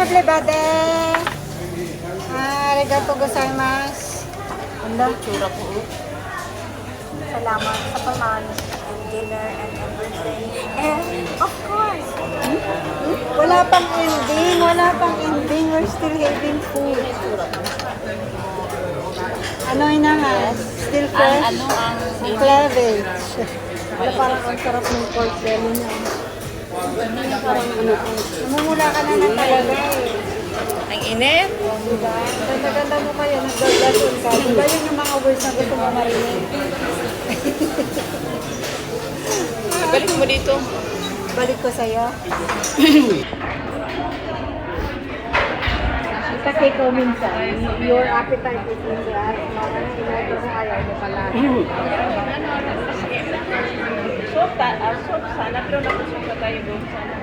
everybody! Arigato gozaimasu. Ang tsura ko. Salamat sa paman and dinner and everything. And of course, Wala pang ending. Wala pang ending. We're still having food. Ano na nga? Still fresh? Ang Cleavage. Wala parang ang sarap ng pork belly niya. Parang ano. Namumula ka na ng talaga eh. ang init. Diba? Ganda-ganda mo kayo. Nagdagdasun ka. Diba yun yung mga words na gusto mo marinig? Balik mo dito. Balik ko sa'yo. Kasi ikaw minsan, your appetite is in the eyes. Inoto mo ayaw mo pala. Soup sana, pero nakusok na tayo doon sana.